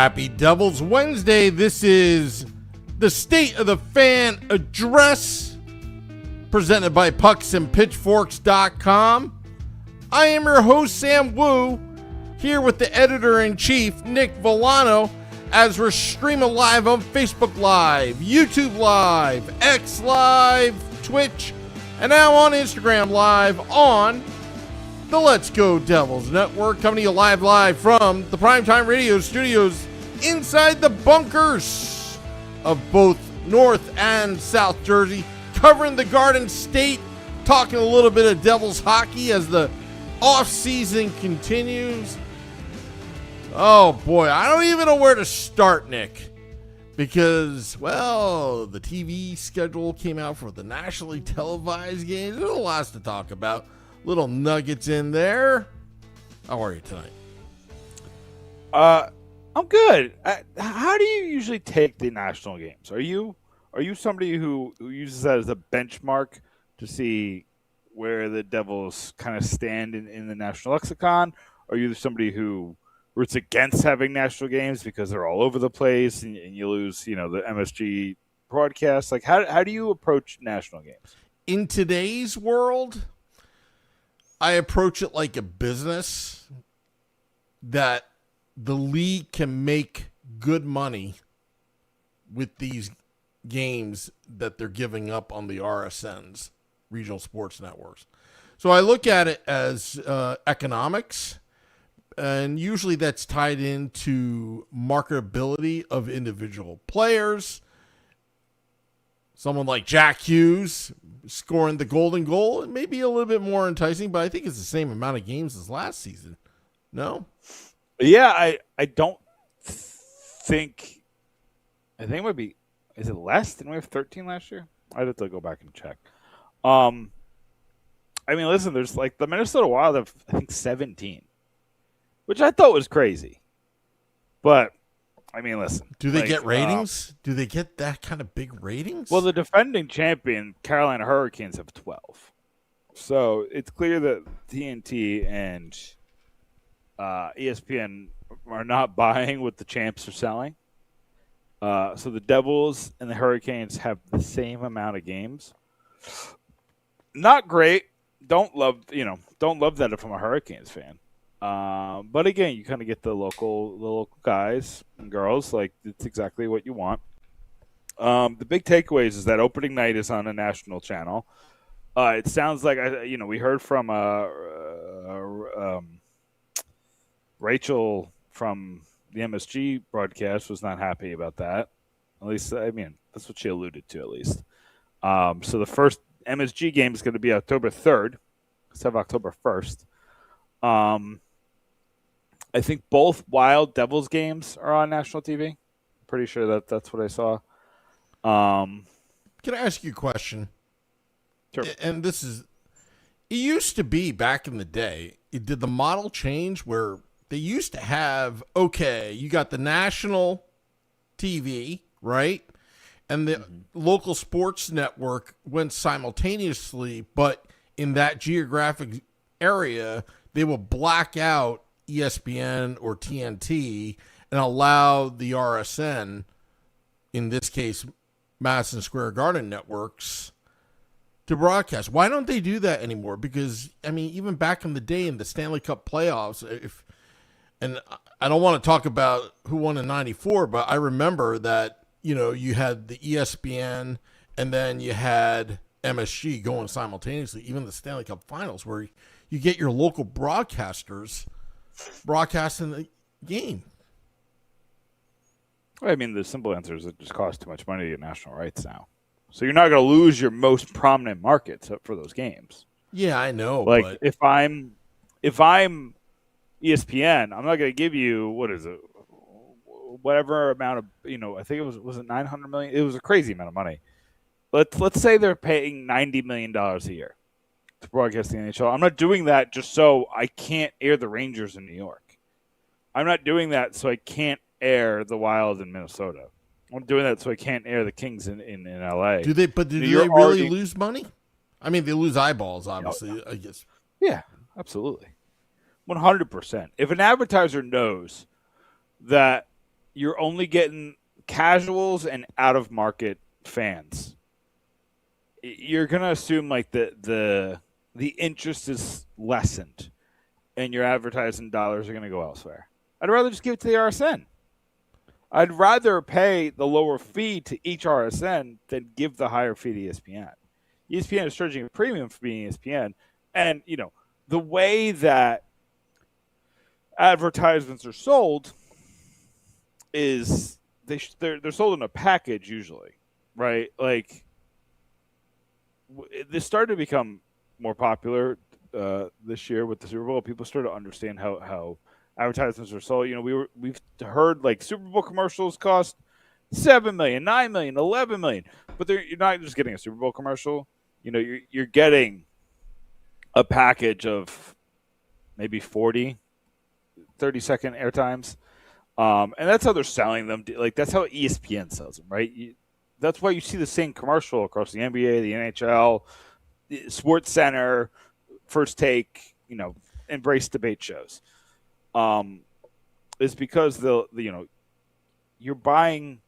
Happy Devils Wednesday. This is the State of the Fan Address presented by pucksandpitchforks.com. I am your host, Sam Wu, here with the editor-in-chief, Nick Villano, as we're streaming live on Facebook Live, YouTube Live, X Live, Twitch, and now on Instagram Live on the Let's Go Devils Network, coming to you live from the Primetime Radio studios inside the bunkers of both North and South Jersey, covering the Garden State, talking a little bit of Devils hockey as the off-season continues. Oh boy, I don't even know where to start, Nick, because, well, the TV schedule came out for the nationally televised games. There's a lot to talk about. Little nuggets in there. How are you tonight? I'm good. How do you usually take the national games? Are you somebody who uses that as a benchmark to see where the Devils kind of stand in the national lexicon? Or are you somebody who roots against having national games because they're all over the place and you lose, the MSG broadcast? Like, how do you approach national games? In today's world, I approach it like a business that the league can make good money with these games that they're giving up on the RSNs, regional sports networks. So I look at it as economics, and usually that's tied into marketability of individual players. Someone like Jack Hughes scoring the golden goal, it may be a little bit more enticing, but I think it's the same amount of games as last season. No? Yeah, I don't think – I think it might be – is it less? Didn't we have 13 last year? I'd have to go back and check. I mean, listen, there's like the Minnesota Wild have, I think, 17, which I thought was crazy. But – I mean, listen. Do they get ratings? Do they get that kind of big ratings? Well, the defending champion, Carolina Hurricanes, have 12. So it's clear that TNT and ESPN are not buying what the champs are selling. So the Devils and the Hurricanes have the same amount of games. Not great. Don't love that if I'm a Hurricanes fan. But again, you kind of get the local guys and girls. Like, it's exactly what you want. The big takeaways is that opening night is on a national channel. It sounds like we heard from Rachel from the MSG broadcast was not happy about that. At least, I mean, that's what she alluded to. At least. So the first MSG game is going to be October 3rd. Instead of October 1st. I think both Wild Devils games are on national TV. Pretty sure that's what I saw. Can I ask you a question? Sure. And it used to be back in the day, did the model change where they used to have, you got the national TV, right? And the local sports network went simultaneously, but in that geographic area, they will black out ESPN or TNT and allow the RSN, in this case, Madison Square Garden networks, to broadcast. Why don't they do that anymore? Because, I mean, even back in the day in the Stanley Cup playoffs, and I don't want to talk about who won in 94, but I remember that, you had the ESPN and then you had MSG going simultaneously, even the Stanley Cup finals, where you get your local broadcasters broadcasting the game. I mean, the simple answer is it just costs too much money to get national rights now. So you're not going to lose your most prominent markets for those games. Yeah, I know. Like, but if I'm ESPN, I'm not going to give you, what is it, whatever amount of, I think it was it $900 million? It was a crazy amount of money. Let's say they're paying $90 million a year to broadcast the NHL. I'm not doing that just so I can't air the Rangers in New York. I'm not doing that so I can't air the Wild in Minnesota. I'm doing that so I can't air the Kings in LA. Do they really lose money? I mean, they lose eyeballs, obviously, I guess. Yeah, absolutely. 100%. If an advertiser knows that you're only getting casuals and out of market fans. You're gonna assume like the interest is lessened, and your advertising dollars are gonna go elsewhere. I'd rather just give it to the RSN. I'd rather pay the lower fee to each RSN than give the higher fee to ESPN. ESPN is charging a premium for being ESPN, and the way that advertisements are sold is they're sold in a package usually, right? Like this started to become more popular this year with the Super Bowl. People started to understand how advertisements are sold. We've heard like Super Bowl commercials cost $7 million, $9 million, $11 million, but you're not just getting a Super Bowl commercial. You're getting a package of maybe 40, 30-second airtimes. And that's how they're selling them. Like that's how ESPN sells them, right? That's why you see the same commercial across the NBA, the NHL, the Sports Center, First Take, Embrace debate shows. Is because you're buying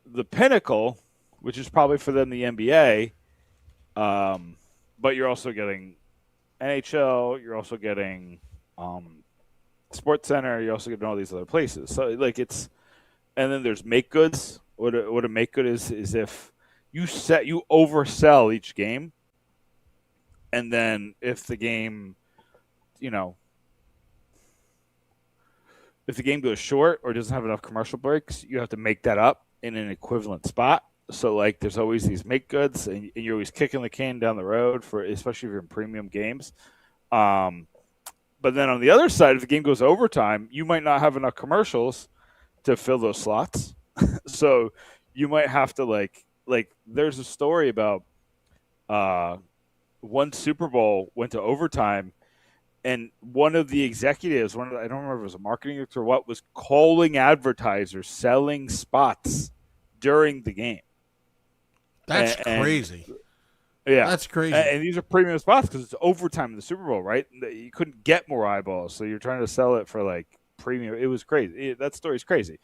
the pinnacle, which is probably for them the NBA, but you're also getting NHL, you're also getting Sports Center, you're also getting all these other places. So and then there's make goods. What a make good is if you oversell each game, and then if the game, if the game goes short or doesn't have enough commercial breaks, you have to make that up in an equivalent spot. So like there's always these make goods, and you're always kicking the can down the road especially if you're in premium games. But then on the other side, if the game goes overtime, you might not have enough commercials to fill those slots. So you might have to like there's a story about one Super Bowl went to overtime, and one of the executives, I don't remember if it was a marketing director or what, was calling advertisers selling spots during the game. That's crazy. Yeah, that's crazy. And these are premium spots because it's overtime in the Super Bowl, right? You couldn't get more eyeballs, so you're trying to sell it for like premium. It was crazy. That story's crazy.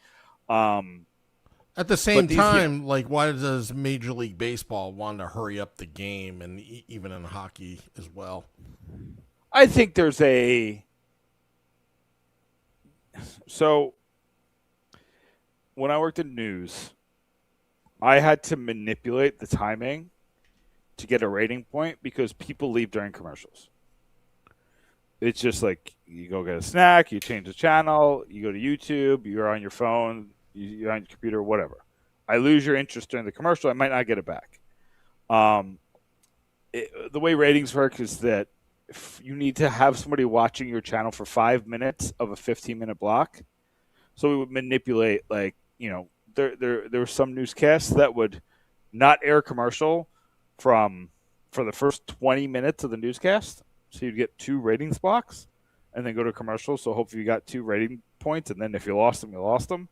At the same time, like, why does Major League Baseball want to hurry up the game, and even in hockey as well? I think there's so when I worked in news, I had to manipulate the timing to get a rating point because people leave during commercials. It's just like you go get a snack, you change the channel, you go to YouTube, you're on your phone, you're on your computer, whatever. I lose your interest during the commercial, I might not get it back. The way ratings work is that if you need to have somebody watching your channel for 5 minutes of a 15-minute block. So we would manipulate, like, there were some newscasts that would not air commercial for the first 20 minutes of the newscast. So you'd get 2 ratings blocks and then go to commercial. So hopefully you got 2 rating points. And then if you lost them, you lost them.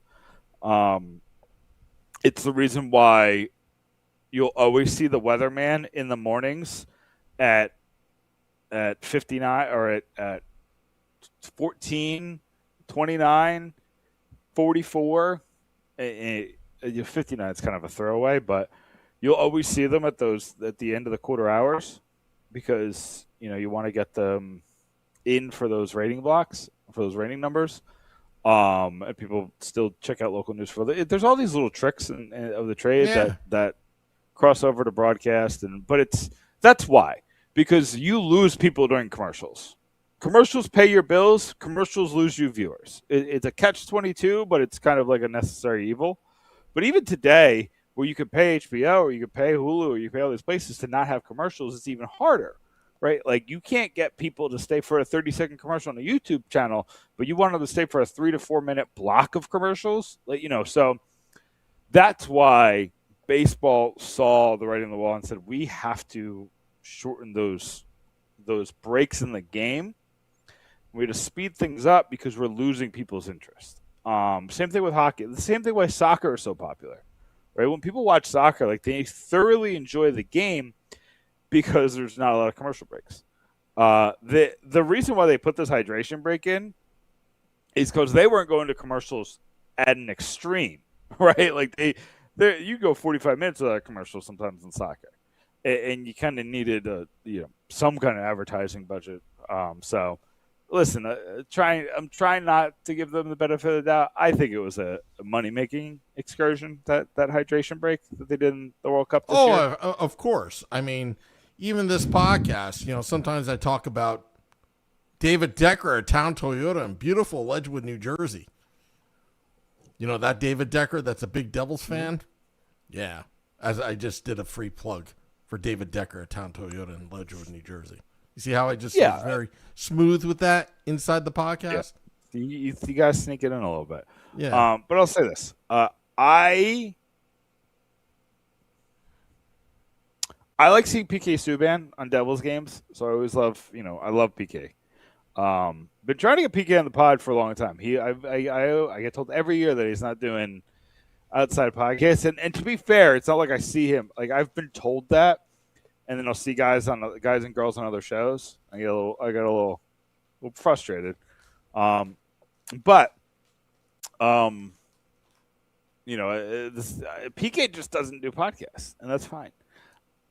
It's the reason why you'll always see the weatherman in the mornings at 59 or at 14, 29, 44. 59 is kind of a throwaway, but you'll always see them at the end of the quarter hours because you want to get them in for those rating blocks, for those rating numbers. And people still check out local news there's all these little tricks of the trade that cross over to broadcast, but that's why, because you lose people during commercials. Commercials pay your bills. Commercials lose you viewers. It's a catch-22, but it's kind of like a necessary evil. But even today, where you could pay HBO or you could pay Hulu or you pay all these places to not have commercials, it's even harder, right? Like you can't get people to stay for a 30-second commercial on a YouTube channel, but you want them to stay for a 3 to 4 minute block of commercials. So that's why baseball saw the writing on the wall and said, we have to shorten those breaks in the game. We had to speed things up because we're losing people's interest. Same thing with hockey. The same thing why soccer is so popular, right? When people watch soccer, like they thoroughly enjoy the game because there's not a lot of commercial breaks. The reason why they put this hydration break in is because they weren't going to commercials at an extreme, right? Like you go 45 minutes without a commercial sometimes in soccer, and you kind of needed some kind of advertising budget. So listen, I'm trying not to give them the benefit of the doubt. I think it was a money making excursion, that hydration break that they did in the World Cup this year. Of course. I mean, even this podcast, sometimes I talk about David Decker at Town Toyota in beautiful Ledgewood, New Jersey. You know that David Decker that's a big Devils fan? Yeah. As I just did a free plug for David Decker at Town Toyota in Ledgewood, New Jersey. You see how I just was very smooth with that inside the podcast? Yeah. You guys sneak it in a little bit. Yeah. But I'll say this. I like seeing PK Subban on Devils games, so I always love, I love PK. Been trying to get PK on the pod for a long time. I get told every year that he's not doing outside podcasts, and to be fair, it's not like I see him. Like I've been told that, and then I'll see guys and girls on other shows. I get a little frustrated. PK just doesn't do podcasts, and that's fine.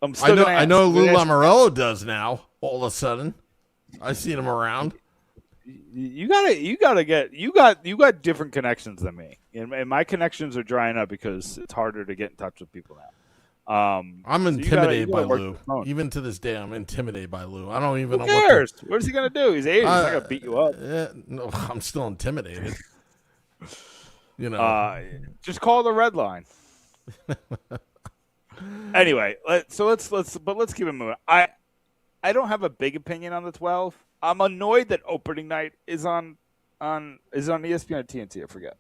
I know Lou Lamoriello does now. All of a sudden, I seen him around. You got different connections than me, and my connections are drying up because it's harder to get in touch with people now. I'm intimidated by Lou. Even to this day, I'm intimidated by Lou. I don't even know. Who cares? What is he gonna do? He's 80. He's not gonna beat you up. No, I'm still intimidated. Just call the red line. Anyway, let's keep it moving. I don't have a big opinion on the 12. I'm annoyed that opening night is on ESPN or TNT. I forget.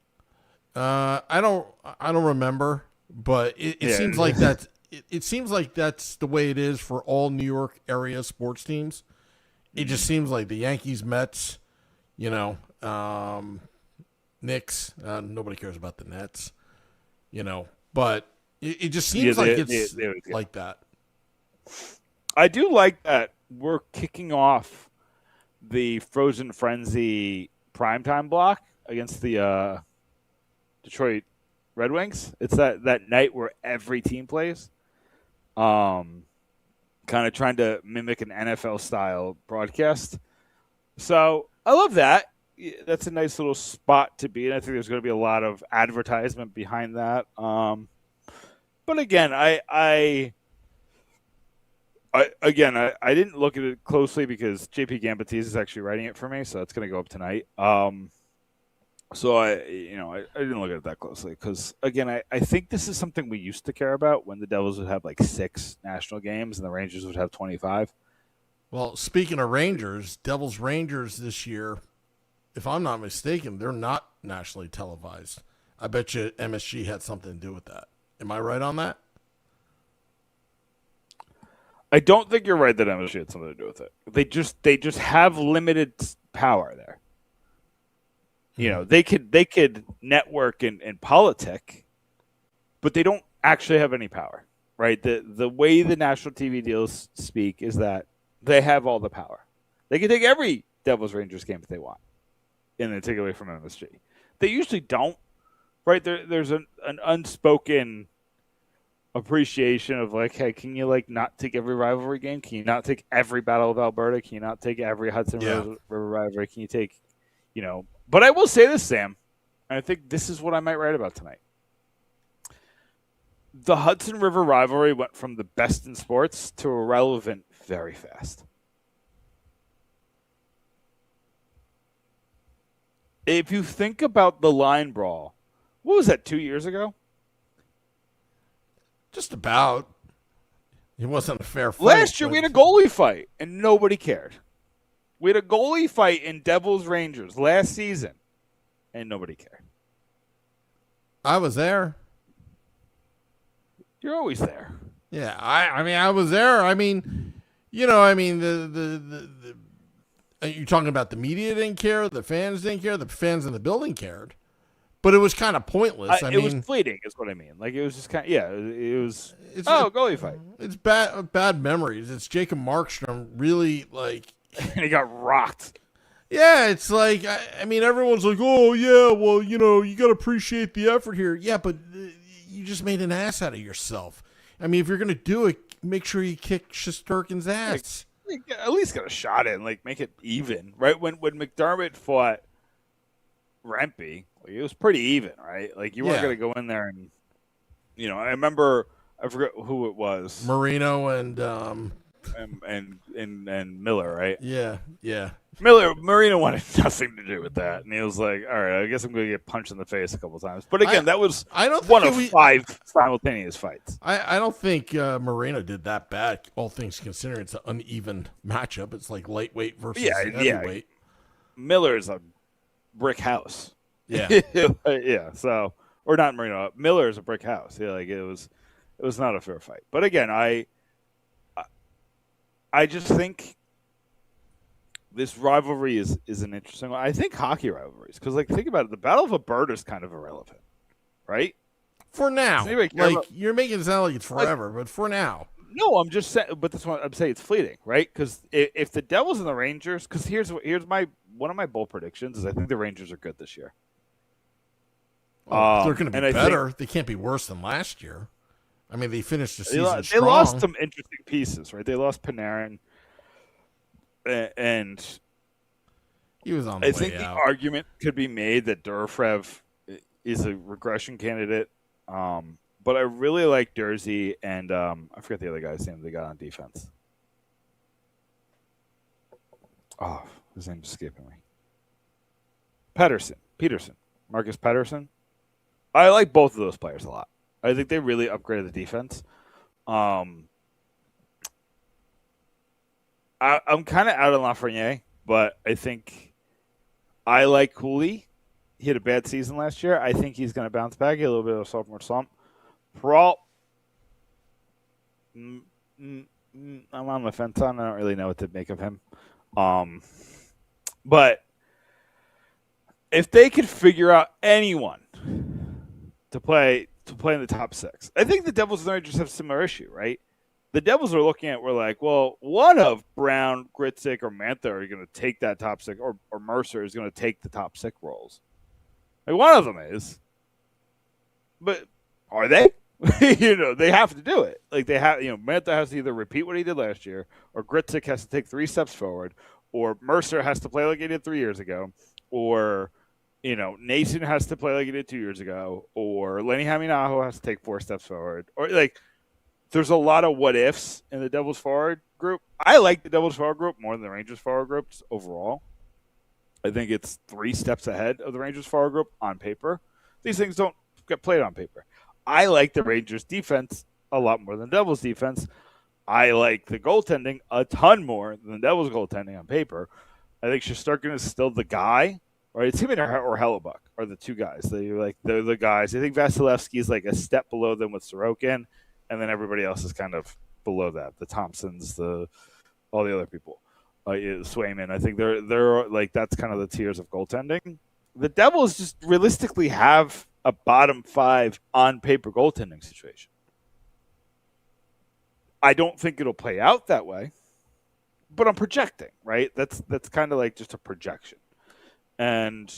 I don't remember, but it seems like that's it seems like that's the way it is for all New York area sports teams. It just seems like the Yankees, Mets, Knicks. Nobody cares about the Nets, but it just seems it's like that. I do like that we're kicking off the Frozen Frenzy primetime block against the Detroit Red Wings. It's that night where every team plays. Kind of trying to mimic an NFL style broadcast. So I love that. That's a nice little spot to be in. I think there's going to be a lot of advertisement behind that. But again, I didn't look at it closely because JP Gambatese is actually writing it for me, so it's going to go up tonight. So I didn't look at it that closely because again, I think this is something we used to care about when the Devils would have like 6 national games and the Rangers would have 25. Well, speaking of Rangers, Devils Rangers this year, if I'm not mistaken, they're not nationally televised. I bet you MSG had something to do with that. Am I right on that? I don't think you're right that MSG had something to do with it. They just have limited power there. They could network and politic, but they don't actually have any power, right? The way the national TV deals speak is that they have all the power. They can take every Devils Rangers game if they want, and then take it away from MSG. They usually don't, right? There's an unspoken appreciation of like, hey, can you like not take every rivalry game? Can you not take every Battle of Alberta? Can you not take every Hudson River rivalry? Can you take, But I will say this, Sam, and I think this is what I might write about tonight. The Hudson River rivalry went from the best in sports to irrelevant very fast. If you think about the line brawl, what was that, 2 years ago? Just about. It wasn't a fair fight. Last year we had a goalie fight, and nobody cared. We had a goalie fight in Devils Rangers last season, and nobody cared. I was there. You're always there. Yeah, I was there. You're talking about the media didn't care, the fans didn't care, the fans in the building cared, but it was kind of pointless. It was fleeting, is what I mean. Like it was just kind of it was. Goalie fight. It's bad memories. It's Jacob Markstrom really like. And he got rocked. Yeah, it's like I mean, everyone's like, "Oh yeah, well, you got to appreciate the effort here." Yeah, but you just made an ass out of yourself. I mean, if you're gonna do it, make sure you kick Shesterkin's Like, ass. at least get a shot in, like make it even, right? When McDermott fought Rempe, like, it was pretty even, right? Like you weren't Yeah, going to go in there and, I remember I forget who it was, Marino and and Miller, right? yeah. Marino wanted nothing to do with that, and he was like, "All right, I guess I'm going to get punched in the face a couple times." But again, that was I don't one think of 5 simultaneous fights. I don't think Marino did that bad. All things considered, it's an uneven matchup. It's like lightweight versus heavyweight. Miller is a brick house. Yeah, Yeah. So, or not Marino. Miller is a brick house. Yeah, like it was not a fair fight. But again, I just think this rivalry is an interesting one. I think hockey rivalries, because like think about it, the Battle of Alberta is kind of irrelevant, right? for now. Anybody care Like about- you're making it sound like it's forever, but for now. No, I'm just saying. But that's what I'm saying. It's fleeting, right? Because if the Devils and the Rangers, because here's my one of my bold predictions is I think the Rangers are good this year. They're going to and be I better. They can't be worse than last year. I mean, they finished the season They strong. lost some interesting pieces, right? They lost Panarin, and He was on the I way think out. the argument could be made that Durfrev is a regression candidate. But I really like Dursey and I forget the other guy's name they got on defense. Oh, his name's escaping me. Peterson. Marcus Pettersson. I like both of those players a lot. I think they really upgraded the defense. I'm kind of out on Lafreniere, but I think I like Cooley. He had a bad season last year. I think he's going to bounce back. Get a little bit of a sophomore slump. Peralt, I'm on the fence on. I don't really know what to make of him. But if they could figure out anyone to play in the top 6, I think the Devils and the Rangers have a similar issue, right? The Devils are looking at, we're like, well, one of Brown, Gritzik, or Mantha are going to take that top 6, or Mercer is going to take the top 6 roles. Like, one of them is. But are they? They have to do it. Like, they have, Mantha has to either repeat what he did last year, or Gritzik has to take 3 steps forward, or Mercer has to play like he did 3 years ago, or, Nason has to play like he did 2 years ago, or Lenny Haminaho has to take 4 steps forward, or like, there's a lot of what ifs in the Devils forward group. I like the Devils forward group more than the Rangers forward groups overall. I think it's 3 steps ahead of the Rangers forward group on paper. These things don't get played on paper. I like the Rangers defense a lot more than the Devils defense. I like the goaltending a ton more than the Devils goaltending on paper. I think Shesterkin is still the guy, right? It's him or Hellebuck are the 2 guys. They're the guys. I think Vasilevsky is like a step below them with Sorokin, and then everybody else is kind of below that. The Thompsons, all the other people. Swayman. I think they're like, that's kind of the tiers of goaltending. The Devils just realistically have a bottom 5 on paper goaltending situation. I don't think it'll play out that way, but I'm projecting, right? That's kind of like just a projection. And,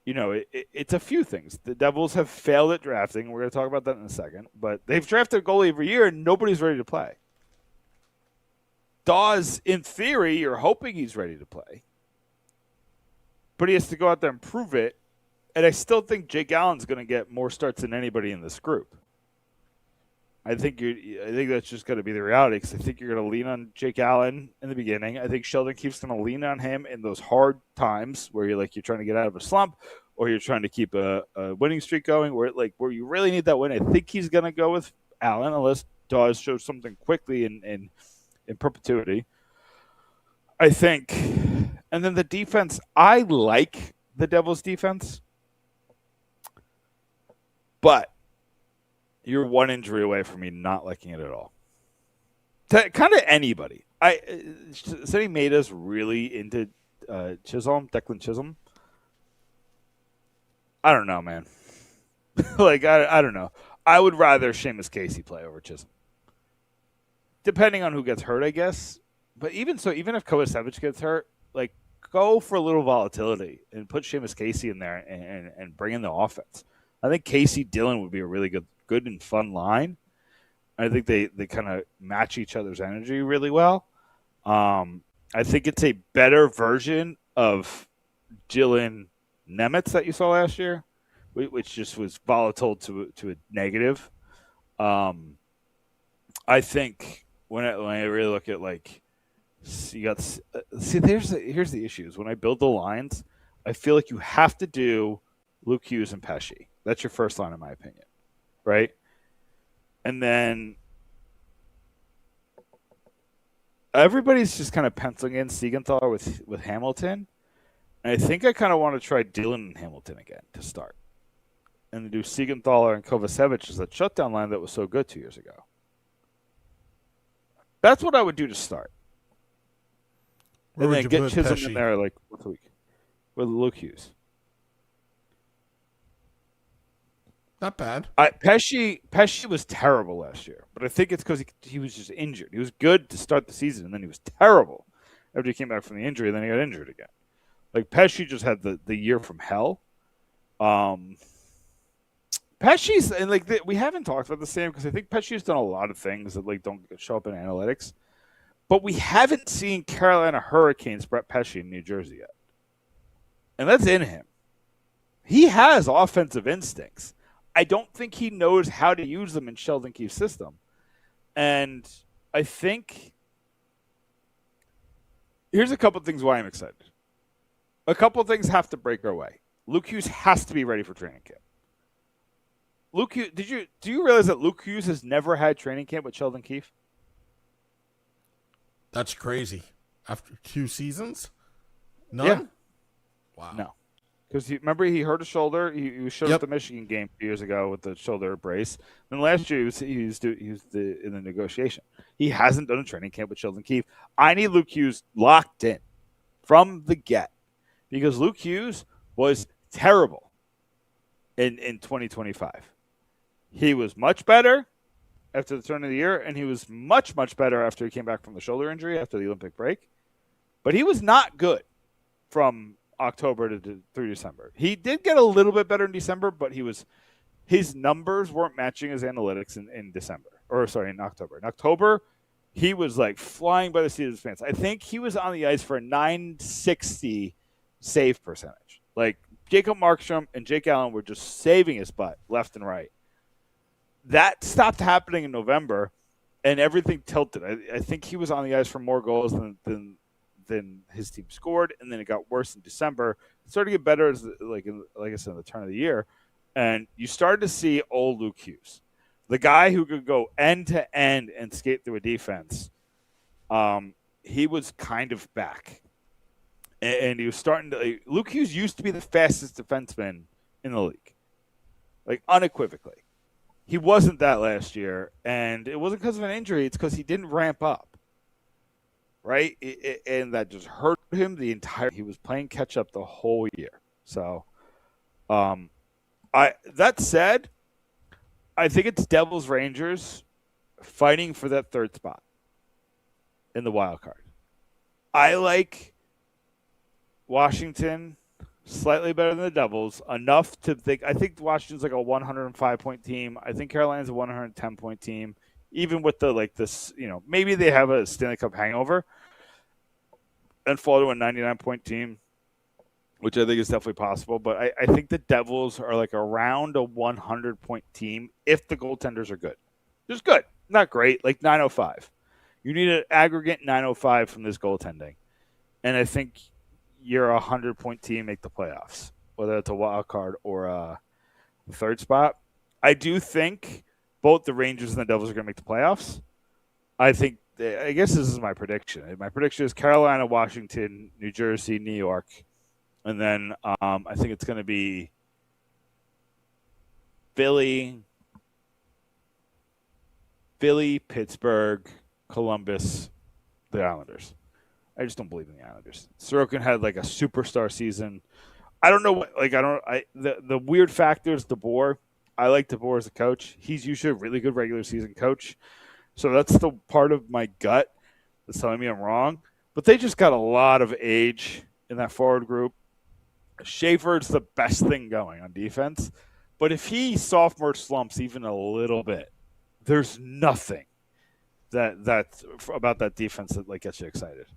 it's a few things. The Devils have failed at drafting. We're going to talk about that in a second, but they've drafted a goalie every year and nobody's ready to play. Dawes, in theory, you're hoping he's ready to play, but he has to go out there and prove it. And I still think Jake Allen's going to get more starts than anybody in this group. I think that's just going to be the reality, because I think you're going to lean on Jake Allen in the beginning. I think Sheldon Keefe's going to lean on him in those hard times where you're trying to get out of a slump, or you're trying to keep a winning streak going, where you really need that win. I think he's going to go with Allen unless Dawes shows something quickly in perpetuity. I think. And then the defense, I like the Devils' defense, but you're 1 injury away from me not liking it at all. Kind of anybody. Sonny Maida's really into Declan Chisholm. I don't know, man. I don't know. I would rather Seamus Casey play over Chisholm. Depending on who gets hurt, I guess. But even so, even if Kovacevic gets hurt, go for a little volatility and put Seamus Casey in there and bring in the offense. I think Casey Dillon would be a really good and fun line. I think they kind of match each other's energy really well. I think it's a better version of Dylan Nemitz that you saw last year, which just was volatile to a negative. I think when I really look at here's the issues. When I build the lines, I feel like you have to do Luke Hughes and Pesci. That's your first line, in my opinion, right? And then everybody's just kind of penciling in Siegenthaler with Hamilton. And I think I kind of want to try Dillon and Hamilton again to start. And do Siegenthaler and Kovacevic as that shutdown line that was so good 2 years ago. That's what I would do to start. Where and would then you get put Chisholm Pesci? in there once a week with Luke Hughes. Not bad. Pesci was terrible last year, but I think it's because he was just injured. He was good to start the season, and then he was terrible after he came back from the injury, and then he got injured again. Pesci just had the year from hell. Pesci's and we haven't talked about the same because I think Pesci's done a lot of things that don't show up in analytics, but we haven't seen Carolina Hurricanes Brett Pesci in New Jersey yet, and that's in him. He has offensive instincts. I don't think he knows how to use them in Sheldon Keefe's system, and I think here's a couple of things why I'm excited. A couple of things have to break our way. Luke Hughes has to be ready for training camp. Luke Hughes, do you realize that Luke Hughes has never had training camp with Sheldon Keefe? That's crazy. After 2 seasons? None? Yeah. Wow. No. Because remember he hurt his shoulder. He was showed Yep. at the Michigan game 2 years ago with the shoulder brace. Then last year he was in the negotiation. He hasn't done a training camp with Sheldon Keefe. I need Luke Hughes locked in from the get because Luke Hughes was terrible in 2025. He was much better after the turn of the year, and he was much, much better after he came back from the shoulder injury after the Olympic break. But he was not good from October through December. He did get a little bit better in December, but his numbers weren't matching his analytics in October. In October, he was flying by the seat of his pants. I think he was on the ice for a 960 save percentage. Jacob Markstrom and Jake Allen were just saving his butt left and right. That stopped happening in November, and everything tilted. I think he was on the ice for more goals than his team scored, and then it got worse in December. It started to get better as like I said, in the turn of the year, and you started to see old Luke Hughes, the guy who could go end to end and skate through a defense. He was kind of back, and he was starting to. Luke Hughes used to be the fastest defenseman in the league, unequivocally. He wasn't that last year, and it wasn't because of an injury. It's because he didn't ramp up, right? And that just hurt him the entire. He was playing catch up the whole year. So, that said, I think it's Devils Rangers fighting for that third spot in the wild card. I like Washington slightly better than the Devils, enough to think. I think Washington's a 105-point team. I think Carolina's a 110-point team. Even with this, maybe they have a Stanley Cup hangover and fall to a 99-point team, which I think is definitely possible. But I think the Devils are around a 100-point team if the goaltenders are good. Just good, not great, 905. You need an aggregate 905 from this goaltending. And I think you're a 100-point team make the playoffs, whether it's a wild card or a third spot. I do think both the Rangers and the Devils are going to make the playoffs. I guess this is my prediction. My prediction is Carolina, Washington, New Jersey, New York, and then I think it's going to be Philly, Pittsburgh, Columbus, the Islanders. I just don't believe in the Islanders. Sorokin had a superstar season. I don't know what the weird factor is DeBoer. I like DeBoer as a coach. He's usually a really good regular season coach. So that's the part of my gut that's telling me I'm wrong. But they just got a lot of age in that forward group. Schaefer's the best thing going on defense. But if he sophomore slumps even a little bit, there's nothing that about that defense that like gets you excited.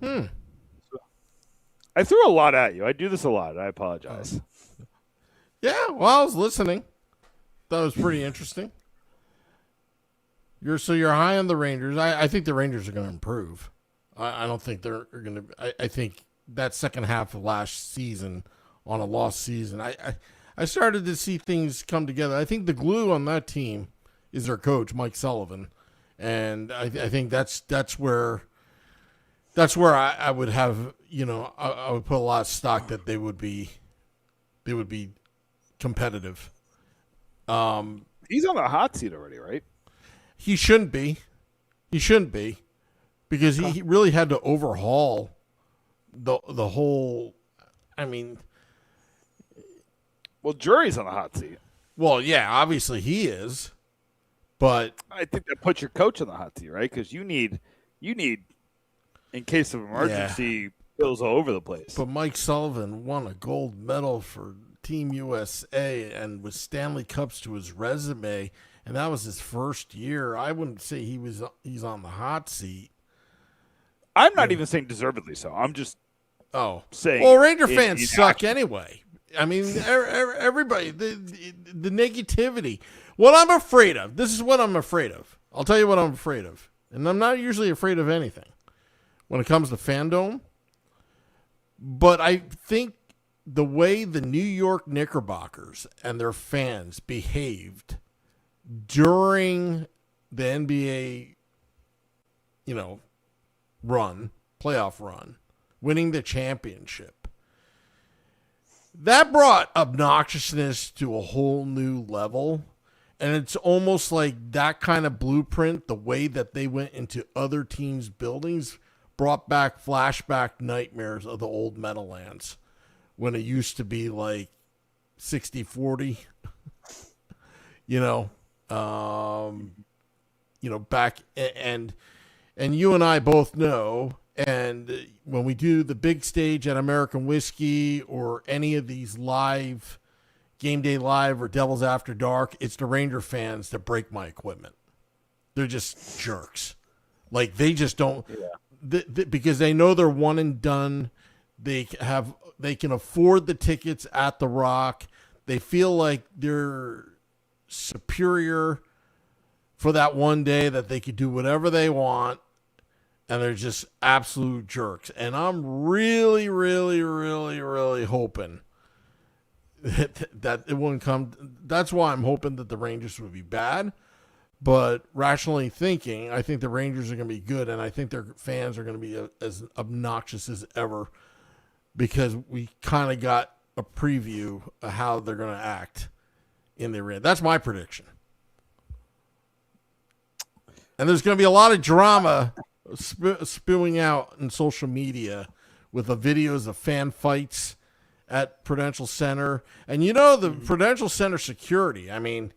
I threw a lot at you. I do this a lot. I apologize. Yeah, well, I was listening. That was pretty interesting. You're high on the Rangers. I think the Rangers are going to improve. I don't think they're going to. I think that second half of last season, on a lost season, I started to see things come together. I think the glue on that team is their coach, Mike Sullivan, and I think that's where I would have, I would put a lot of stock that they would be competitive. He's on the hot seat already, right? He shouldn't be. Because he really had to overhaul the whole. I mean, well, Jury's on the hot seat. Well, yeah, obviously he is, but I think that puts your coach on the hot seat, right? Because you need, in case of emergency, bills all over the place. But Mike Sullivan won a gold medal for Team USA and with Stanley Cups to his resume, and that was his first year. I wouldn't say he's on the hot seat. I'm not even saying deservedly so. I'm just saying. Well, Ranger fans suck anyway. I mean, everybody, the negativity. What I'm afraid of, this is what I'm afraid of. I'll tell you what I'm afraid of. And I'm not usually afraid of anything when it comes to fandom. But I think the way the New York Knickerbockers and their fans behaved during the NBA, playoff run, winning the championship, that brought obnoxiousness to a whole new level. And it's almost like that kind of blueprint, the way that they went into other teams' buildings, brought back flashback nightmares of the old Meadowlands when it used to be like 60-40, back. And you and I both know, and when we do the big stage at American Whiskey or any of these live, Game Day Live or Devils After Dark, it's the Ranger fans that break my equipment. They're just jerks. Like, they just don't, because they know they're one and done. They can afford the tickets at the Rock. They feel like they're superior for that one day, that they could do whatever they want. And they're just absolute jerks. And I'm really, really, really, really hoping that it wouldn't come. That's why I'm hoping that the Rangers would be bad. But rationally thinking, I think the Rangers are going to be good. And I think their fans are going to be as obnoxious as ever, because we kind of got a preview of how they're going to act in the arena. That's my prediction. And there's going to be a lot of drama spewing out in social media with the videos of fan fights at Prudential Center. And the Prudential Center security, I mean,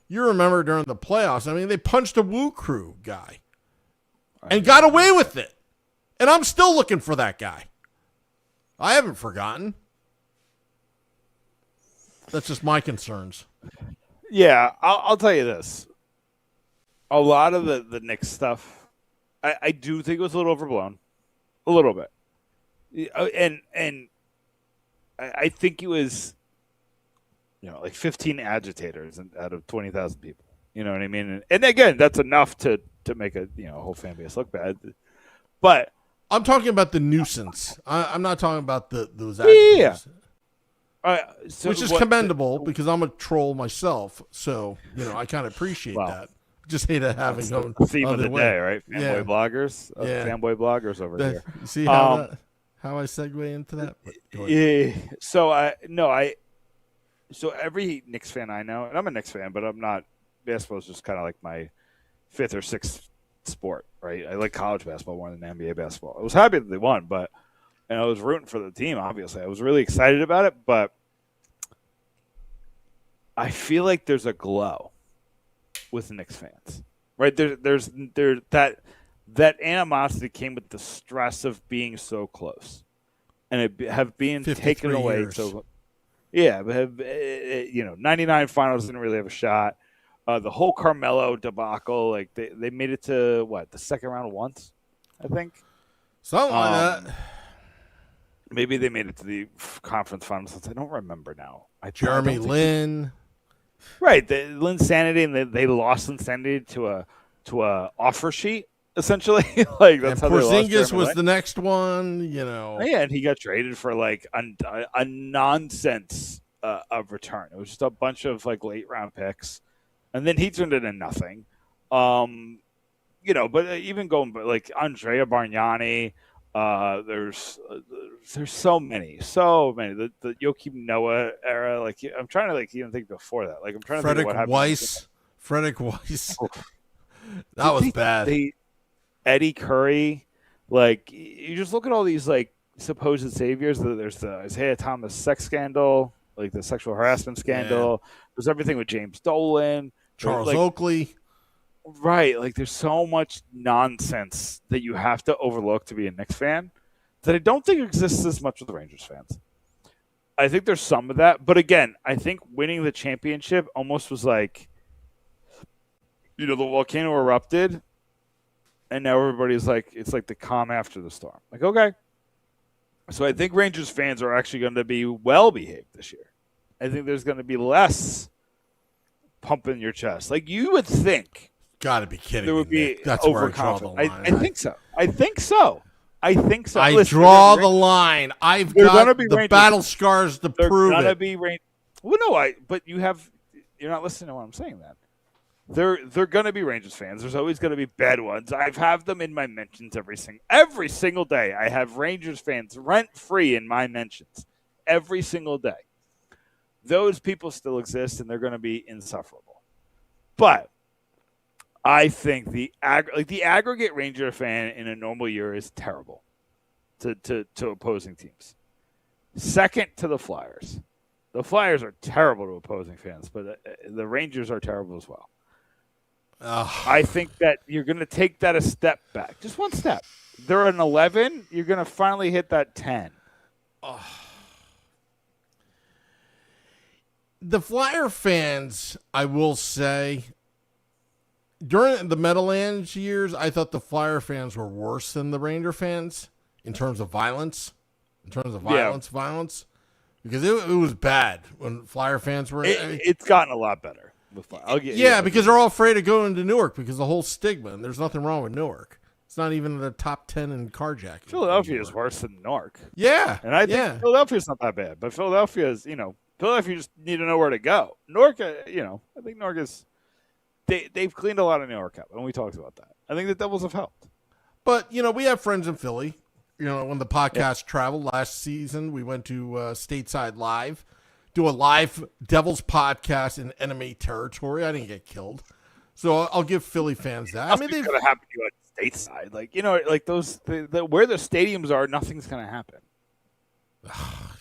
you remember during the playoffs, I mean, they punched a Woo Crew guy and got away with it. And I'm still looking for that guy. I haven't forgotten. That's just my concerns. Yeah, I'll tell you this. A lot of the Knicks stuff, I do think it was a little overblown, a little bit, and I think it was, like 15 agitators out of 20,000 people. You know what I mean? And again, that's enough to make a whole fan base look bad. But I'm talking about the nuisance. I'm not talking about those agitators. Which is commendable, because I'm a troll myself, so I kind of appreciate that. Just hate having them the theme of the day, right? Fanboy bloggers, fanboy bloggers over here. You see how I segue into that? Yeah. So every Knicks fan I know, and I'm a Knicks fan, but I'm not. Basketball is just kind of like my fifth or sixth sport, right? I like college basketball more than NBA basketball. I was happy that they won, and I was rooting for the team. Obviously, I was really excited about it, but I feel like there's a glow with Knicks fans, right? There's that animosity came with the stress of being so close, and it have been taken away. Years. So, yeah, but 99 finals didn't really have a shot. The whole Carmelo debacle, like they made it to the second round once, I think. Something like that. Maybe they made it to the conference finals. I don't remember now. Jeremy Lin. Right, the Linsanity, and they lost Linsanity to a offer sheet essentially. Like that's and how Porzingis they lost. Was the next one, Yeah, and he got traded for like a nonsense of return. It was just a bunch of like late round picks, and then he turned into nothing. But even going, like Andrea Bargnani. There's so many. The Joakim Noah era. Like I'm trying to even think before that. Like I'm trying to think of what happened. Frederick Weiss. That was bad. Eddie Curry. Like you just look at all these like supposed saviors. There's the Isaiah Thomas sex scandal, like the sexual harassment scandal. Yeah. There's everything with James Dolan, Charles Oakley. Right, like there's so much nonsense that you have to overlook to be a Knicks fan that I don't think exists as much with the Rangers fans. I think there's some of that, but again, I think winning the championship almost was like, the volcano erupted, and now everybody's like, it's like the calm after the storm. Like, okay. So I think Rangers fans are actually going to be well behaved this year. I think there's going to be less pumping your chest. Like you would think. Got to be kidding! There would be That's overconfident. Where I draw the line. I think so. I draw the line. I've got the battle scars to prove it. But you're not listening to what I'm saying. Then they're gonna be Rangers fans. There's always gonna be bad ones. I have them in my mentions every single day. I have Rangers fans rent free in my mentions every single day. Those people still exist, and they're gonna be insufferable. But I think the aggregate Ranger fan in a normal year is terrible to opposing teams. Second to the Flyers. The Flyers are terrible to opposing fans, but the Rangers are terrible as well. I think that you're going to take that a step back. Just one step. They're an 11. You're going to finally hit that 10. The Flyer fans, I will say, during the Meadowlands years, I thought the Flyer fans were worse than the Ranger fans in terms of violence. Violence. Because it was bad when Flyer fans were. It's gotten a lot better. Because they're all afraid of going to Newark because of the whole stigma. And there's nothing wrong with Newark. It's not even in the top 10 in carjacking. Philadelphia is worse than Newark. Yeah. And I think Philadelphia's not that bad. But Philadelphia is, Philadelphia just need to know where to go. Newark, I think Newark is. They've cleaned a lot of New York up, and we talked about that. I think the Devils have helped. But, we have friends in Philly. When the podcast traveled last season, we went to Stateside Live, do a live Devils podcast in enemy territory. I didn't get killed. So I'll give Philly fans that. They've going to happen to you at Stateside. Like those, where the stadiums are, nothing's going to happen.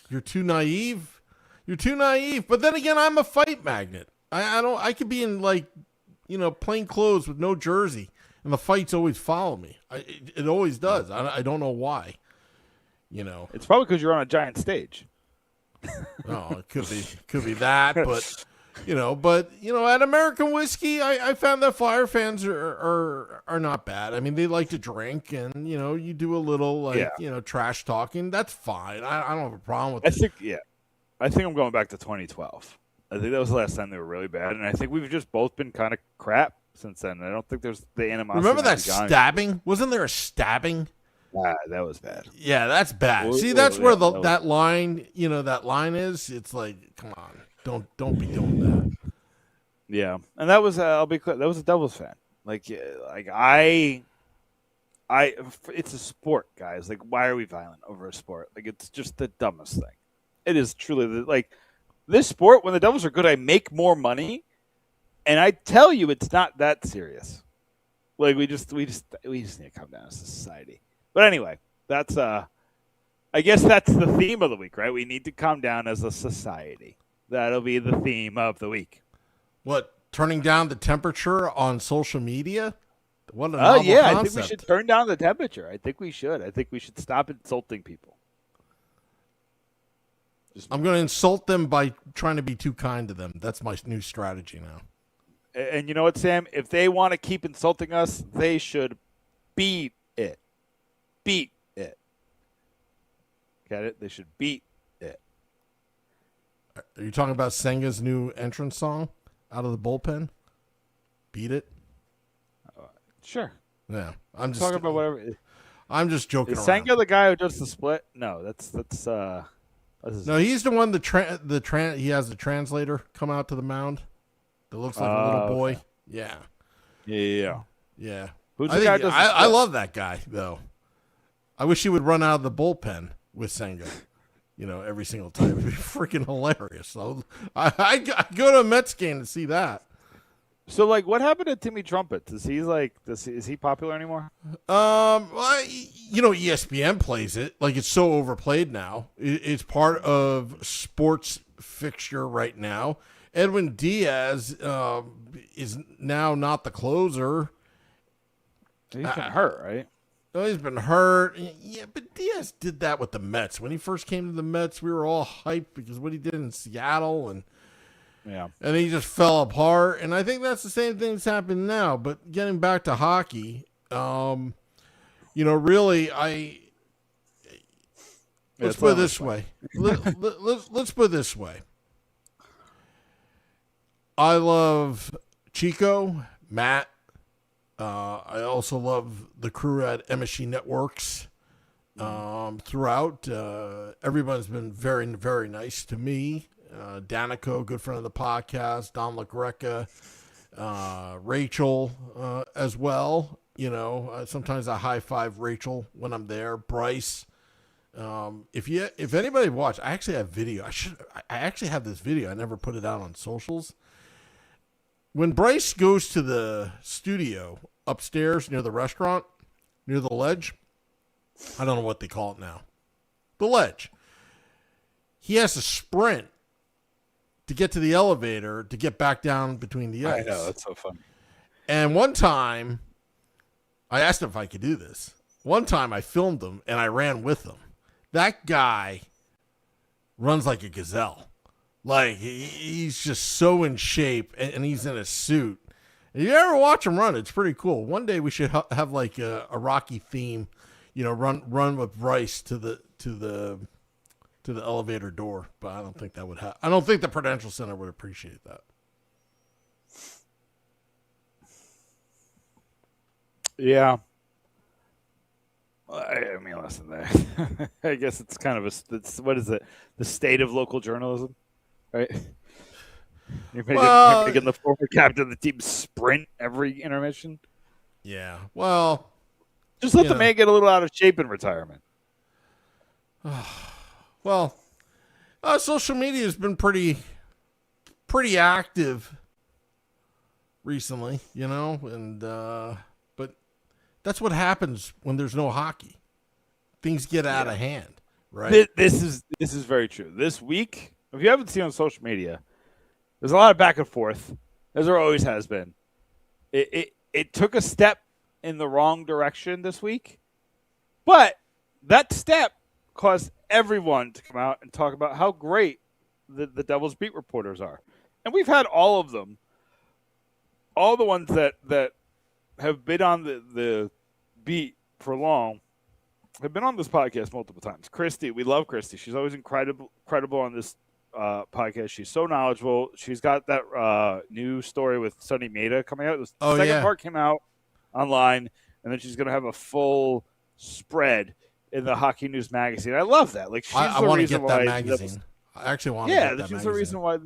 You're too naive. But then again, I'm a fight magnet. I could be in plain clothes with no jersey, and the fights always follow me. It always does. I don't know why. It's probably because you're on a giant stage. Oh, it could be that, but at American Whiskey, I found that Flyer fans are not bad. I mean, they like to drink, and you do a little trash talking. That's fine. I don't have a problem with it. I think I'm going back to 2012. I think that was the last time they were really bad, and I think we've just both been kind of crap since then. I don't think there's the animosity. Remember that stabbing? Wasn't there a stabbing? That was bad. Yeah, that's bad. See, that's where that line, that line is. It's like, come on, don't be doing that. Yeah, and that was I'll be clear. That was a Devils fan. It's a sport, guys. Like, why are we violent over a sport? Like, it's just the dumbest thing. It is truly this sport. When the Devils are good, I make more money, and I tell you, it's not that serious. Like, we just need to come down as a society. But anyway, that's I guess that's the theme of the week, right? We need to calm down as a society. That'll be the theme of the week. What, turning down the temperature on social media? What a novel yeah, concept. I think we should turn down the temperature. I think we should stop insulting people. I'm going to insult them by trying to be too kind to them. That's my new strategy now. And you know what, Sam? If they want to keep insulting us, they should beat it. Beat it. Get it? They should beat it. Are you talking about Senga's new entrance song, Out of the Bullpen? Beat it? Sure. Yeah. I'm just talking about whatever. I'm just joking Is around. Senga the guy who does the split? No, that's No, he's the one he has the translator come out to the mound that looks like a little boy. Okay. Yeah. Yeah. Who's I the guy who does the I split? love that guy though. I wish he would run out of the bullpen with Senga. Every single time. It'd be freaking hilarious. So I go to a Mets game to see that. So, what happened to Timmy Trumpet? Is he popular anymore? ESPN plays it. It's so overplayed now. It's part of sports fixture right now. Edwin Diaz is now not the closer. He's been hurt, right? No, he's been hurt. Yeah, but Diaz did that with the Mets. When he first came to the Mets, we were all hyped because what he did in Seattle and he just fell apart. And I think that's the same thing that's happened now. But getting back to hockey, really, let's put it this way. Let's put it this way. I love Chico, Matt. I also love the crew at MSG Networks throughout. Everyone's been very, very nice to me. Danico, good friend of the podcast, Don LaGreca, Rachel as well. Sometimes I high five Rachel when I'm there. Bryce. If anybody watched, I actually have video. I actually have this video. I never put it out on socials. When Bryce goes to the studio upstairs near the restaurant, near the ledge, I don't know what they call it now. The ledge. He has to sprint to get to the elevator to get back down between the ice. I know, that's so funny. And one time, I asked him if I could do this. One time I filmed him and I ran with him. That guy runs like a gazelle. He's just so in shape and he's in a suit. If you ever watch him run, it's pretty cool. One day we should have a Rocky theme, run with Bryce to the elevator door. But I don't think that would happen. I don't think the Prudential Center would appreciate that. Yeah. I mean, listen, I guess it's kind of what is it? The state of local journalism, right? You're making the former captain of the team sprint every intermission. Yeah. Well, just let the man get a little out of shape in retirement. Well, social media has been pretty active recently, and but that's what happens when there's no hockey. Things get out of hand, right? This is very true. This week, if you haven't seen on social media, there's a lot of back and forth, as there always has been. It took a step in the wrong direction this week, but that step caused everyone to come out and talk about how great the Devils beat reporters are. And we've had all of them, all the ones that have been on the beat for long, have been on this podcast multiple times. Christy, we love Christy. She's always incredible on this podcast. She's so knowledgeable. She's got that new story with Sonny Maeda coming out. The second part came out online, and then she's going to have a full spread in the Hockey News magazine. I love that. She's I the want to reason get that why magazine. I actually want to get that magazine. She's the reason why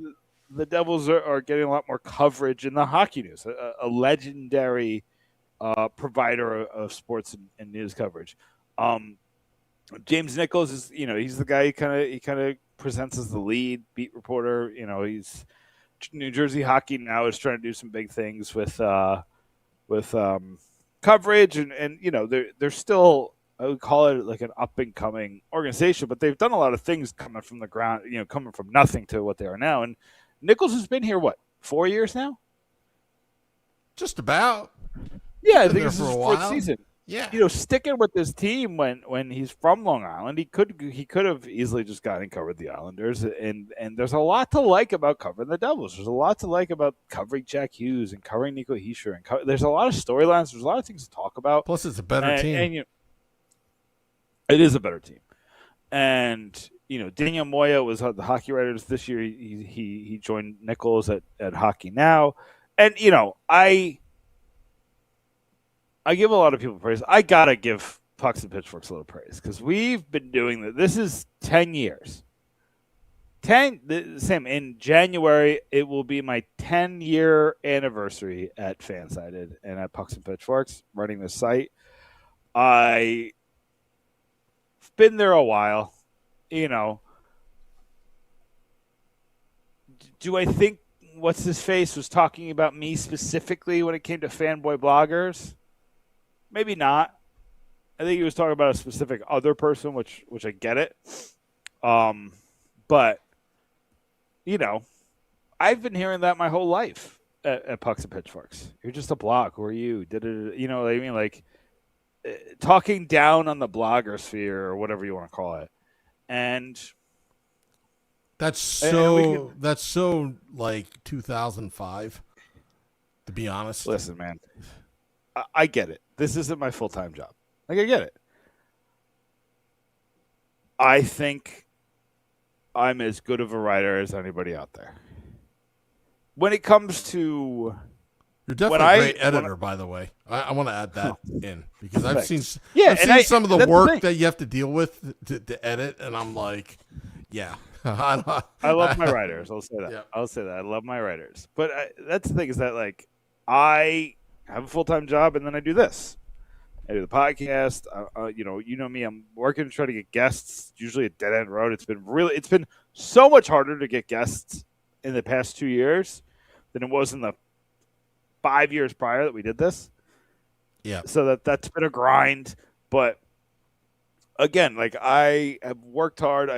the Devils are getting a lot more coverage in the Hockey News, a legendary provider of sports and news coverage. James Nichols is, he's the guy he kind of presents as the lead beat reporter. He's New Jersey Hockey now is trying to do some big things with coverage and they're still, I would call it like an up and coming organization, but they've done a lot of things coming from the ground, coming from nothing to what they are now. And Nichols has been here, 4 years now? Just about. Yeah, I Been think there this for is a his fourth while. season. Yeah. Sticking with this team when he's from Long Island, he could have easily just gone and covered the Islanders, and there's a lot to like about covering the Devils. There's a lot to like about covering Jack Hughes and covering Nico Hischier, and there's a lot of storylines. There's a lot of things to talk about. Plus, it's a better team. And it is a better team. And Daniel Moya was on the Hockey Writers this year. He joined Nichols at Hockey Now, and I give a lot of people praise. I gotta give Pucks and Pitchforks a little praise because we've been doing this. This is 10 years. Sam, in January, it will be my 10-year anniversary at Fansided and at Pucks and Pitchforks running this site. I've been there a while. Do I think what's his face was talking about me specifically when it came to fanboy bloggers? Maybe not. I think he was talking about a specific other person, which I get it. But I've been hearing that my whole life at Pucks and Pitchforks. You're just a blog. Who are you? You know what I mean? Like talking down on the blogger sphere or whatever you want to call it. And that's so like 2005. To be honest, listen, man, I get it. This isn't my full-time job. Like, I get it. I think I'm as good of a writer as anybody out there. When it comes to... You're definitely a great editor, by the way. I want to add that in because I've seen some of the work that you have to deal with to edit, and I'm like, yeah. I love my writers. I'll say that. Yeah. I'll say that. I love my writers. But that's the thing is that, like, I have a full-time job, and then I do this. I do the podcast. You know me. I'm working to try to get guests. It's usually a dead-end road. It's been so much harder to get guests in the past 2 years than it was in the 5 years prior that we did this. Yeah. So that's been a grind. But again, like I have worked hard.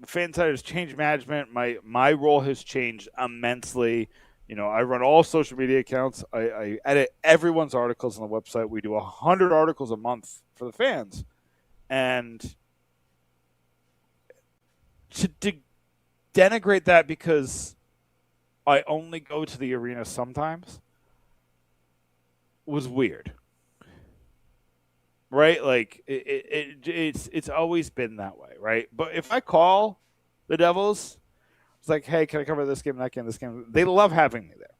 Fansided has changed management. My role has changed immensely. I run all social media accounts. I edit everyone's articles on the website. We do 100 articles a month for the fans. And to denigrate that because I only go to the arena sometimes was weird. Right? Like, it's always been that way, right? But if I call the Devils... It's like, hey, can I cover this game, that game, this game? They love having me there.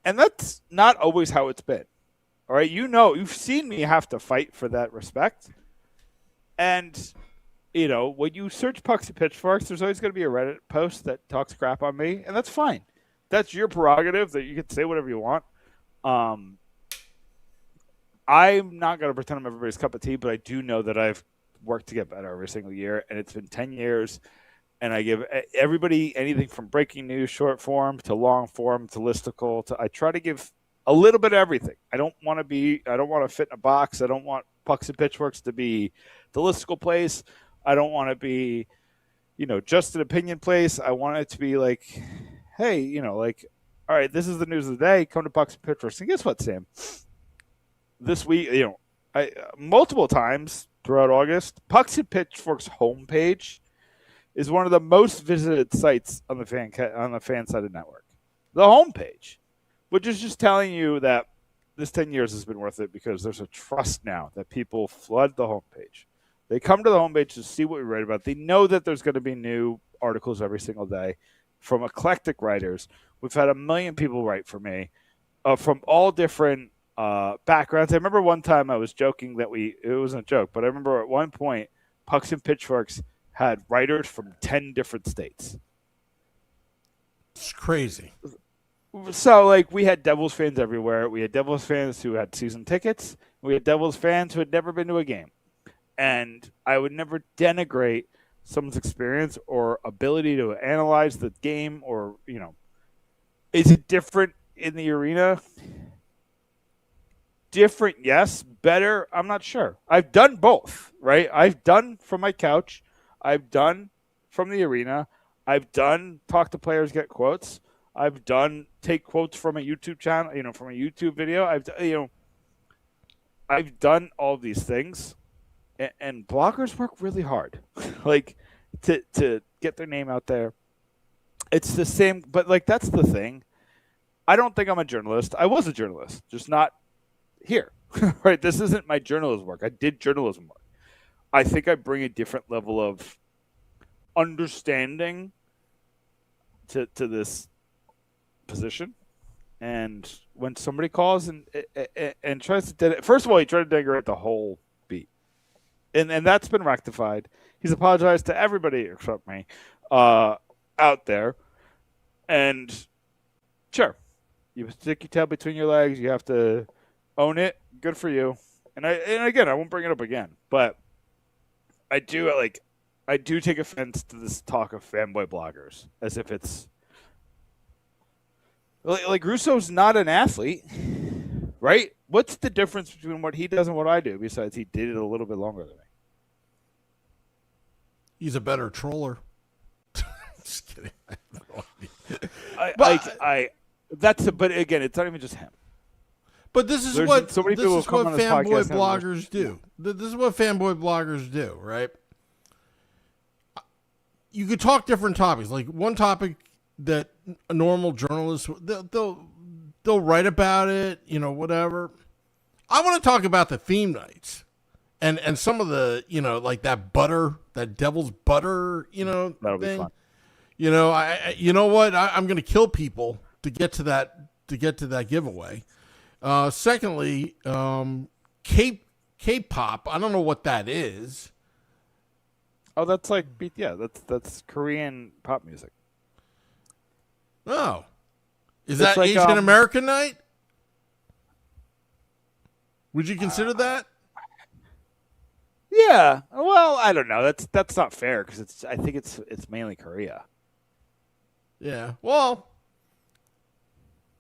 And that's not always how it's been. All right? You've seen me have to fight for that respect. And, when you search Pucks and Pitchforks, there's always going to be a Reddit post that talks crap on me, and that's fine. That's your prerogative that you can say whatever you want. I'm not going to pretend I'm everybody's cup of tea, but I do know that I've worked to get better every single year, and it's been 10 years. And I give everybody anything from breaking news, short form, to long form, to listicle. I try to give a little bit of everything. I don't want to fit in a box. I don't want Pucks and Pitchforks to be the listicle place. I don't want to be, just an opinion place. I want it to be like, hey, all right, this is the news of the day. Come to Pucks and Pitchforks. And guess what, Sam? This week, I multiple times throughout August, Pucks and Pitchforks homepage is one of the most visited sites on the Fansided network. The homepage, which is just telling you that this 10 years has been worth it because there's a trust now that people flood the homepage. They come to the homepage to see what we write about. They know that there's going to be new articles every single day from eclectic writers. We've had 1 million people write for me from all different backgrounds. I remember one time I was joking that it wasn't a joke, but I remember at one point Pucks and Pitchforks had writers from 10 different states. It's crazy. So, like, we had Devils fans everywhere. We had Devils fans who had season tickets. We had Devils fans who had never been to a game. And I would never denigrate someone's experience or ability to analyze the game or, is it different in the arena? Different, yes. Better, I'm not sure. I've done both, right? I've done from my couch. I've done from the arena. I've done talk to players, get quotes. I've take quotes from a YouTube channel, from a YouTube video. I've done all these things, and bloggers work really hard, like to get their name out there. It's the same, but like that's the thing. I don't think I'm a journalist. I was a journalist, just not here, right? This isn't my journalism work. I did journalism work. I think I bring a different level of understanding to this position. And when somebody calls and tries to, first of all, he tried to denigrate the whole beat, and that's been rectified. He's apologized to everybody except me out there, and sure, you stick your tail between your legs. You have to own it. Good for you. And again, I won't bring it up again, but I do take offense to this talk of fanboy bloggers as if it's. Like Russo's not an athlete, right? What's the difference between what he does and what I do? Besides, he did it a little bit longer than me. He's a better troller. Just kidding. But again, it's not even just him. But this is what fanboy bloggers do. This is what fanboy bloggers do, right? You could talk different topics. Like one topic that a normal journalist they'll write about it, whatever. I want to talk about the theme nights and some of the, like that devil's butter, That'll thing. Be fun. I'm going to kill people to get to that giveaway. Secondly, K-pop. I don't know what that is. Oh, that's that's Korean pop music. Oh, is that like, Asian American night? Would you consider that? Yeah. Well, I don't know. That's not fair because I think it's mainly Korea. Yeah. Well,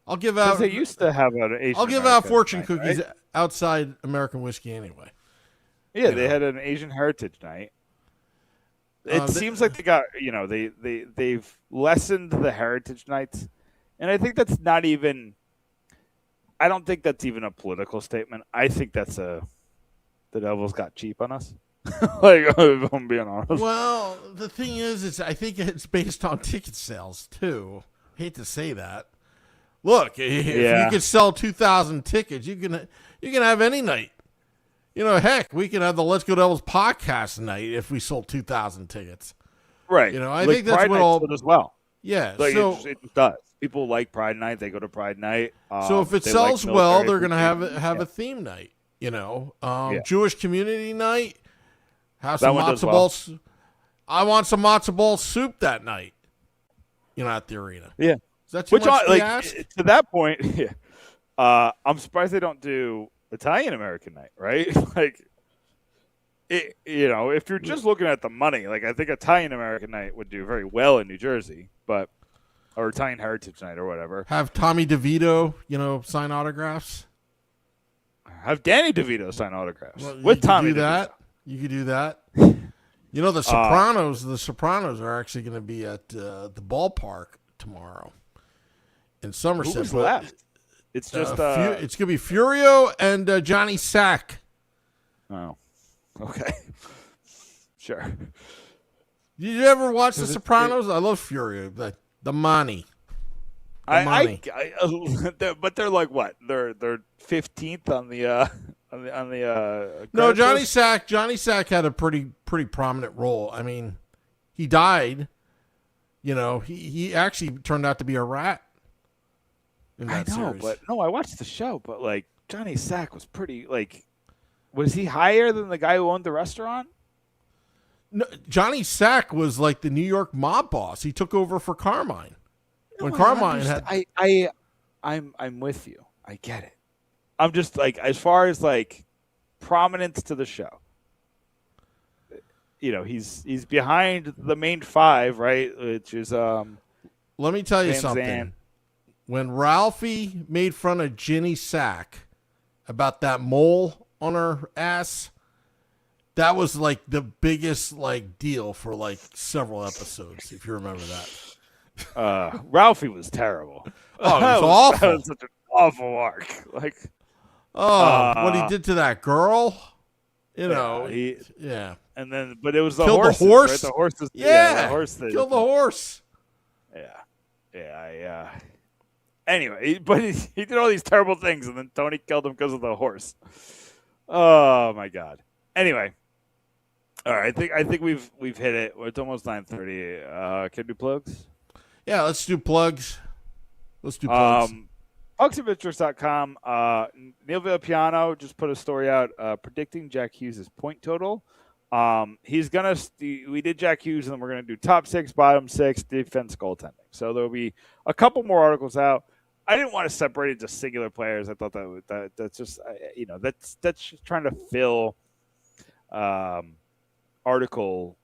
I'll give out. They used to have an Asian. I'll give out fortune cookies outside American whiskey anyway. Yeah, they had an Asian Heritage Night. It seems like they got, they've lessened the Heritage Nights, and I think that's not even. I don't think that's even a political statement. I think that's the Devils got cheap on us. Like, if I'm being honest. Well, the thing is, I think it's based on ticket sales too. Hate to say that. Look, if you could sell 2,000 tickets, you can have any night. Heck, we can have the Let's Go Devils podcast night if we sold 2,000 tickets. Right. I think that's Pride what all as well. Yeah. So it does. People like Pride Night. They go to Pride Night. So if it sells well, they're going to have a theme night. Jewish community night. Have some matzo balls. I want some matzo ball soup that night. At the arena. Yeah. Is that too much to ask? To that point, yeah. I'm surprised they don't do Italian American night, right? If you're just looking at the money, I think Italian American night would do very well in New Jersey, or Italian Heritage Night or whatever. Have Tommy DeVito, sign autographs. Have Danny DeVito sign autographs with Tommy. You could do that. The Sopranos. The Sopranos are actually going to be at the ballpark tomorrow in Somerset. Who's left? It's just it's going to be Furio and Johnny Sack. Oh, okay, sure. Did you ever watch The Sopranos? I love Furio, the Money. But they're like what? They're 15th on the No, Johnny Sack had a pretty prominent role. I mean, he died. He actually turned out to be a rat. I know, but I watched the show, but Johnny Sack was pretty was he higher than the guy who owned the restaurant? No, Johnny Sack was like the New York mob boss. He took over for Carmine. When Carmine I'm with you. I get it. I'm just as far as prominence to the show. He's behind the main five, right? Which is let me tell you something. When Ralphie made fun of Ginny Sack about that mole on her ass, that was the biggest deal for several episodes, if you remember that. Ralphie was terrible. Oh, it was awful. That was such an awful arc. Like, what he did to that girl, you know. And then, but it was the killed horses, the horse. Right? The horses. Yeah, the horse thing. Killed the horse. Yeah. Anyway, but he did all these terrible things, and then Tony killed him because of the horse. Oh my God. Anyway, all right. I think we've hit it. It's almost 9:30. Can we do plugs? Yeah, let's do plugs. Pucksandpitchforks.com. Neil Villapiano just put a story out predicting Jack Hughes' point total. He's gonna. We did Jack Hughes, and then we're gonna do top 6, bottom 6, defense, goaltending. So there'll be a couple more articles out. I didn't want to separate it to singular players. I thought that's just that's just trying to fill article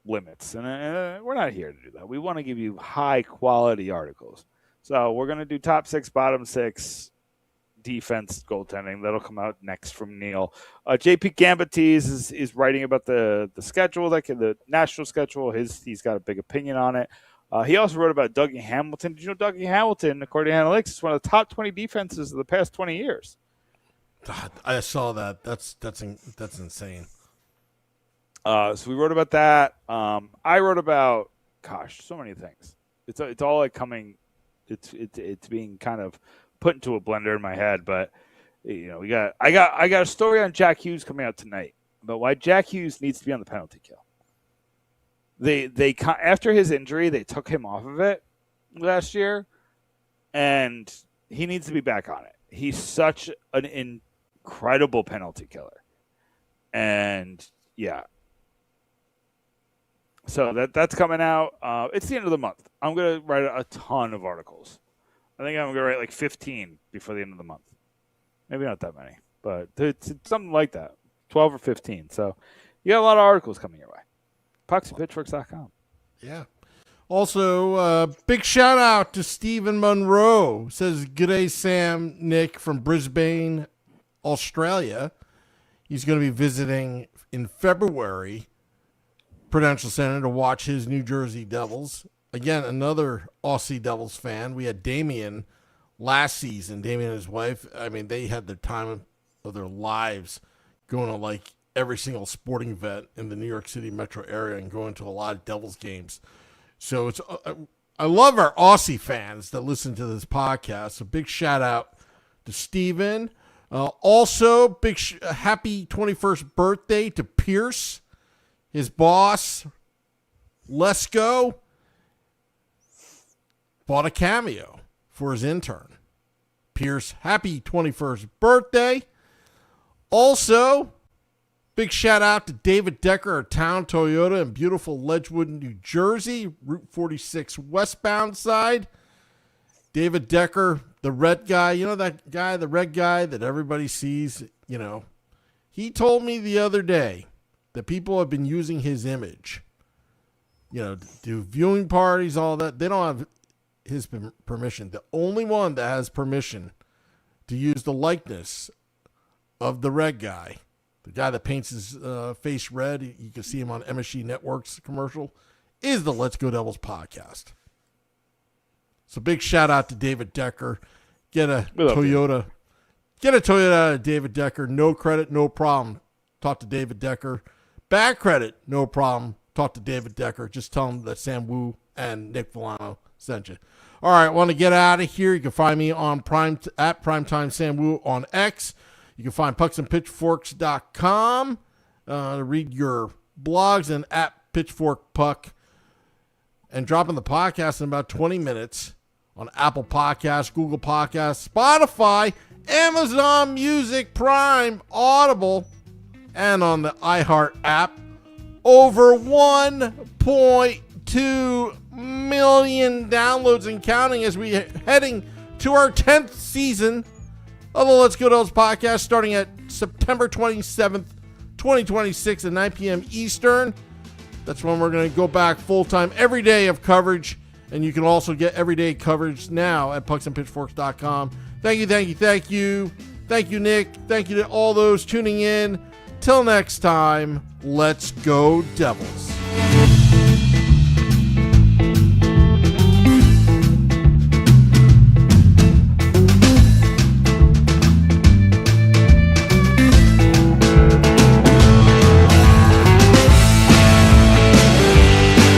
limits, and we're not here to do that. We want to give you high quality articles. So we're gonna do top 6, bottom 6. Defense, goaltending. That'll come out next from Neil. JP Gambatees is writing about the schedule, like the national schedule. He's got a big opinion on it. He also wrote about Dougie Hamilton. Did you know Dougie Hamilton, according to analytics, is one of the top 20 defenses of the past 20 years? God, I saw that. That's insane. So we wrote about that. I wrote about so many things. It's all like coming. It's being kind of put into a blender in my head, but I got a story on Jack Hughes coming out tonight about why Jack Hughes needs to be on the penalty kill. They after his injury, they took him off of it last year, and he needs to be back on it. He's such an incredible penalty killer, and so that's coming out. It's the end of the month. I'm gonna write a ton of articles. I think I'm going to write like 15 before the end of the month. Maybe not that many, but it's something like that, 12 or 15. So you got a lot of articles coming your way. PucksandPitchforks.com. Yeah. Also, big shout out to Stephen Monroe. Says, "G'day, Sam, Nick from Brisbane, Australia." He's going to be visiting in February Prudential Center to watch his New Jersey Devils. Again, another Aussie Devils fan. We had Damien last season. Damien and his wife. I mean, they had the time of their lives going to like every single sporting event in the New York City metro area and going to a lot of Devils games. So it's I love our Aussie fans that listen to this podcast. So big shout out to Steven. Also, big happy 21st birthday to Pierce, his boss. Let's go. Bought a cameo for his intern. Pierce, happy 21st birthday. Also, big shout out to David Decker of Town Toyota in beautiful Ledgewood, New Jersey, Route 46 westbound side. David Decker, the red guy, you know that guy, the red guy that everybody sees, he told me the other day that people have been using his image, do viewing parties, all that. They don't have his permission. The only one that has permission to use the likeness of the red guy, the guy that paints his face red, you can see him on MSG Network's commercial, is the Let's Go Devils podcast. So big shout out to David Decker. Get a Toyota out of David Decker. No credit, no problem. Talk to David Decker. Bad credit, no problem. Talk to David Decker. Just tell him that Sam Wu and Nick Villano sent you. All right, want to get out of here? You can find me on at Primetime Sam Wu on X. You can find pucksandpitchforks.com to read your blogs, and at Pitchfork Puck, and dropping the podcast in about 20 minutes on Apple Podcasts, Google Podcasts, Spotify, Amazon Music, Prime, Audible, and on the iHeart app. Over 1.2 million downloads and counting as we heading to our 10th season of the Let's Go Devils podcast, starting at September 27th, 2026 at 9 p.m. Eastern. That's when we're going to go back full-time every day of coverage, and you can also get everyday coverage now at pucksandpitchforks.com. Thank you. Thank you, Nick. Thank you to all those tuning in. Till next time, let's go Devils.